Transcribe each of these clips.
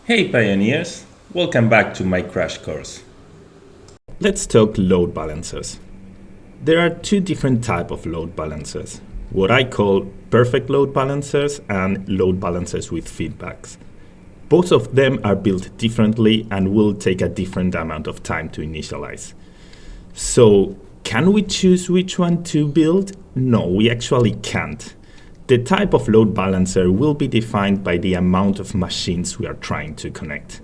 Hey pioneers, welcome back to my crash course. Let's talk load balancers. There are two different types of load balancers, what I call perfect load balancers and load balancers with feedbacks. Both of them are built differently and will take a different amount of time to initialize. So, can we choose which one to build? No, we actually can't. The type of load balancer will be defined by the amount of machines we are trying to connect.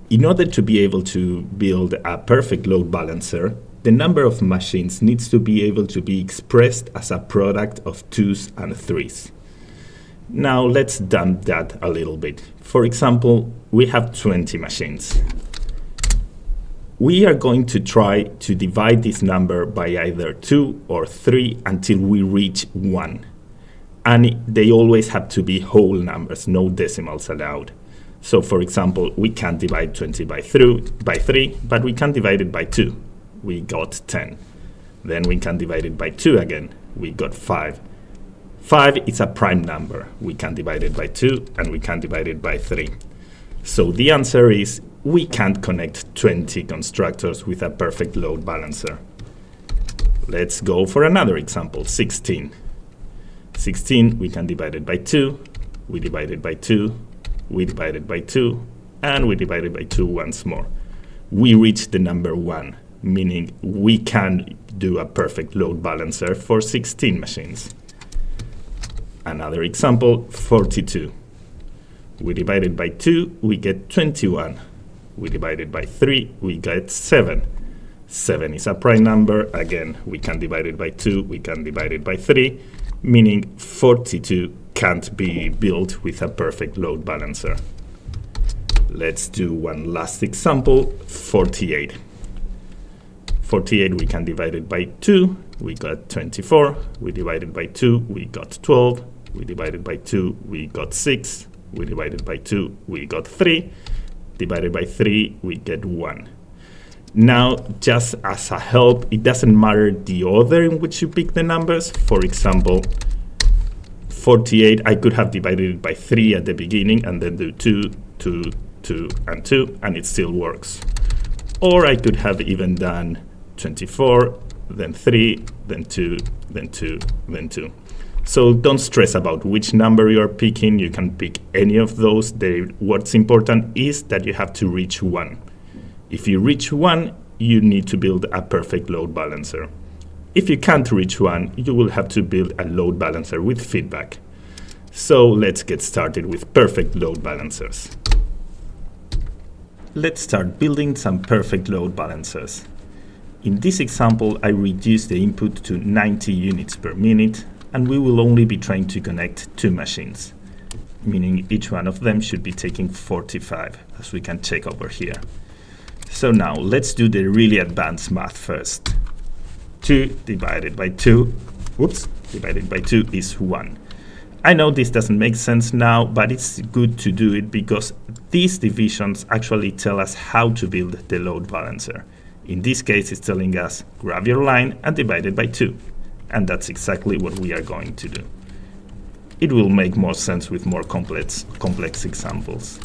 In order to be able to build a perfect load balancer, the number of machines needs to be able to be expressed as a product of 2s and 3s. Now let's dump that a little bit. For example, we have 20 machines. We are going to try to divide this number by either 2 or 3 until we reach 1. And they always have to be whole numbers, no decimals allowed. So for example, we can't divide 20 by 3, but we can divide it by 2. We got 10. Then we can divide it by 2 again. We got 5. 5 is a prime number. We can divide it by 2 and we can divide it by 3. So the answer is we can't connect 20 constructors with a perfect load balancer. Let's go for another example, 16. 16, we can divide it by 2, we divide it by 2, we divide it by 2, and we divide it by 2 once more. We reach the number 1, meaning we can do a perfect load balancer for 16 machines. Another example, 42. We divide it by 2, we get 21. We divide it by 3, we get 7. 7 is a prime number. Again, we can divide it by 2, we can divide it by 3. Meaning 42 can't be built with a perfect load balancer. Let's do one last example, 48. 48 we can divide it by 2, we got 24. We divide it by 2, we got 12. We divide it by 2, we got 6. We divide it by 2, we got 3. Divided by 3, we get 1. Now, just as a help, it doesn't matter the order in which you pick the numbers. For example, 48, I could have divided it by 3 at the beginning and then do 2, 2, 2, and 2, and it still works. Or I could have even done 24, then 3, then 2, then 2, then 2. So don't stress about which number you're picking. You can pick any of those. What's important is that you have to reach 1. If you reach 1, you need to build a perfect load balancer. If you can't reach 1, you will have to build a load balancer with feedback. So let's get started with perfect load balancers. Let's start building some perfect load balancers. In this example, I reduced the input to 90 units per minute, and we will only be trying to connect 2 machines, meaning each one of them should be taking 45, as we can check over here. So now let's do the really advanced math first. 2 divided by 2 is 1. I know this doesn't make sense now, but it's good to do it because these divisions actually tell us how to build the load balancer. In this case, it's telling us grab your line and divide it by 2. And that's exactly what we are going to do. It will make more sense with more complex examples.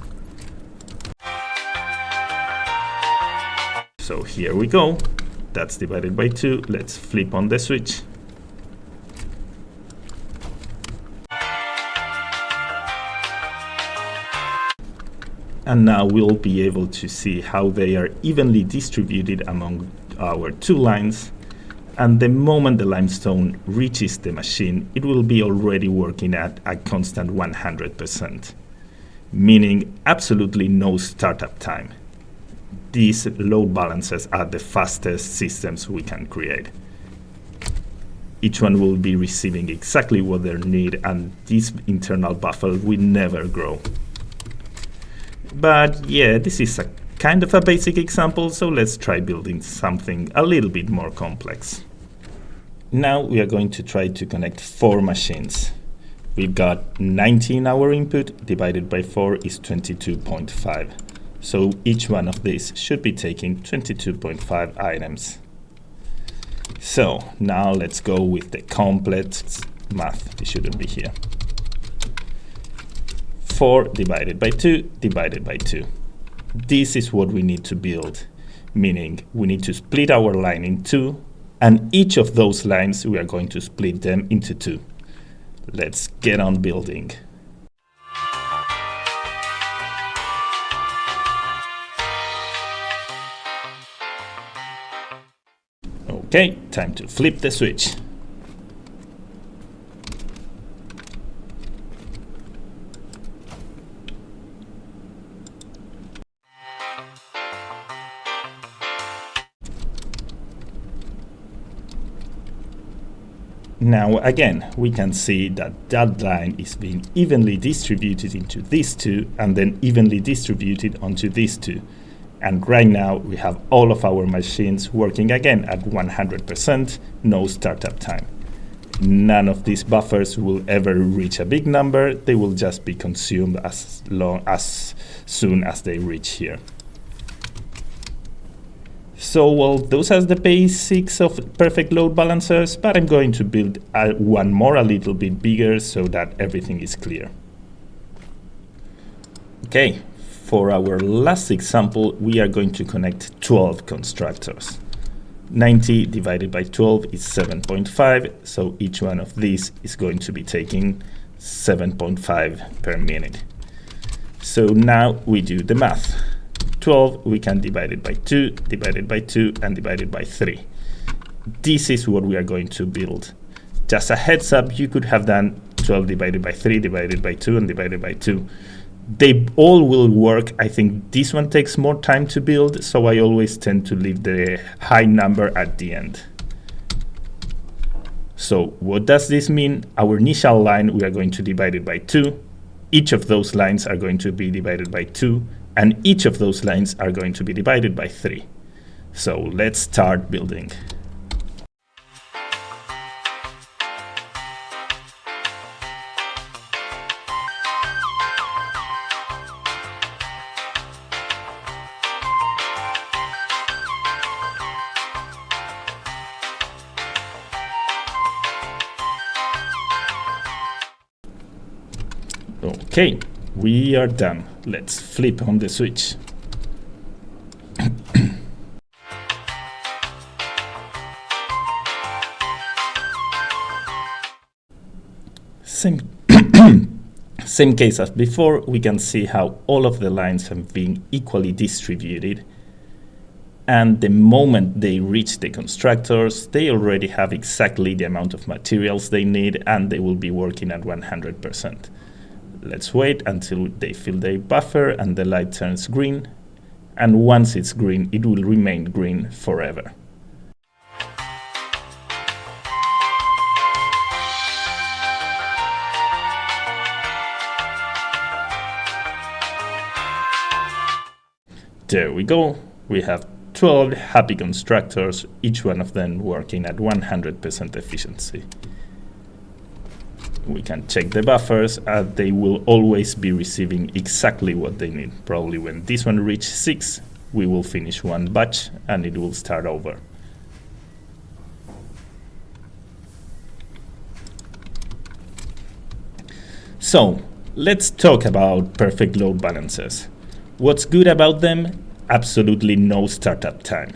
So here we go. That's divided by 2. Let's flip on the switch. And now we'll be able to see how they are evenly distributed among our 2 lines. And the moment the limestone reaches the machine, it will be already working at a constant 100%, meaning absolutely no startup time. These load balancers are the fastest systems we can create. Each one will be receiving exactly what they need, and this internal buffer will never grow. But yeah, this is a kind of a basic example, so let's try building something a little bit more complex. Now we are going to try to connect 4 machines. We've got 90 in our input, divided by 4 is 22.5. So each one of these should be taking 22.5 items. So now let's go with the complex math. It shouldn't be here. 4 divided by 2 divided by 2. This is what we need to build, meaning we need to split our line in two, and each of those lines we are going to split them into two. Let's get on building. Okay, time to flip the switch. Now again, we can see that that line is being evenly distributed into these two and then evenly distributed onto these two. And right now we have all of our machines working again at 100%, no startup time. None of these buffers will ever reach a big number, they will just be consumed as soon as they reach here. So, well, those are the basics of perfect load balancers, but I'm going to build one more a little bit bigger so that everything is clear. Okay, for our last example, we are going to connect 12 constructors. 90 divided by 12 is 7.5, so each one of these is going to be taking 7.5 per minute. So now we do the math. 12 we can divide it by 2, divided by 2, and divided by 3. This is what we are going to build. Just a heads up, you could have done 12 divided by 3, divided by 2, and divided by 2. They all will work. I think this one takes more time to build, so I always tend to leave the high number at the end. So what does this mean? Our initial line, we are going to divide it by 2. Each of those lines are going to be divided by 2. And each of those lines are going to be divided by 3. So let's start building. Okay, we are done. Let's flip on the switch. Same case as before, we can see how all of the lines have been equally distributed. And the moment they reach the constructors, they already have exactly the amount of materials they need, and they will be working at 100%. Let's wait until they fill their buffer and the light turns green. And once it's green, it will remain green forever. There we go. We have 12 happy constructors, each one of them working at 100% efficiency. We can check the buffers, they will always be receiving exactly what they need. Probably when this one reaches 6, we will finish one batch and it will start over. So, let's talk about perfect load balancers. What's good about them? Absolutely no startup time.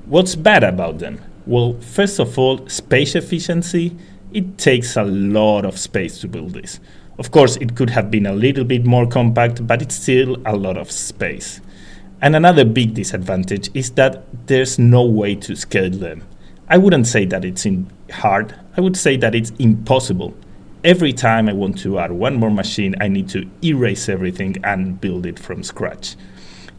What's bad about them? Well, first of all, space efficiency. It takes a lot of space to build this. Of course, it could have been a little bit more compact, but it's still a lot of space. And another big disadvantage is that there's no way to scale them. I wouldn't say that it's hard, I would say that it's impossible. Every time I want to add one more machine, I need to erase everything and build it from scratch.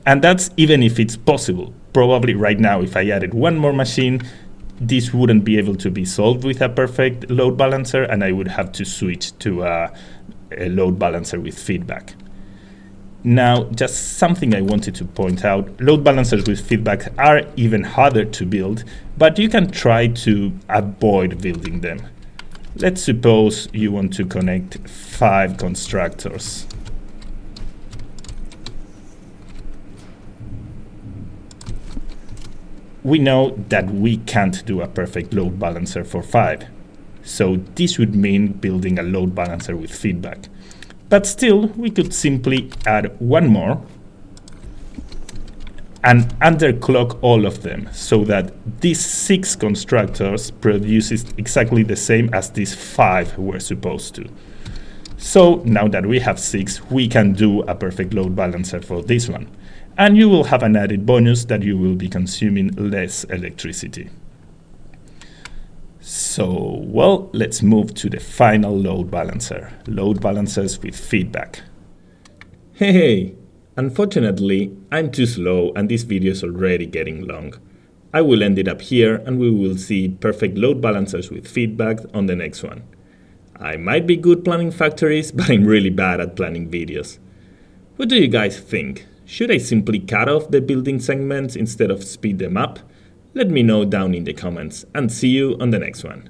And that's even if it's possible. Probably right now, if I added one more machine, this wouldn't be able to be solved with a perfect load balancer, and I would have to switch to a load balancer with feedback. Now, just something I wanted to point out, load balancers with feedback are even harder to build, but you can try to avoid building them. Let's suppose you want to connect 5 constructors. We know that we can't do a perfect load balancer for 5. So this would mean building a load balancer with feedback. But still, we could simply add one more and underclock all of them so that these 6 constructors produces exactly the same as these 5 were supposed to. So now that we have 6, we can do a perfect load balancer for this one. And you will have an added bonus that you will be consuming less electricity. So, well, let's move to the final load balancer. Load balancers with feedback. Hey! Unfortunately, I'm too slow and this video is already getting long. I will end it up here and we will see perfect load balancers with feedback on the next one. I might be good planning factories, but I'm really bad at planning videos. What do you guys think? Should I simply cut off the building segments instead of speed them up? Let me know down in the comments and see you on the next one.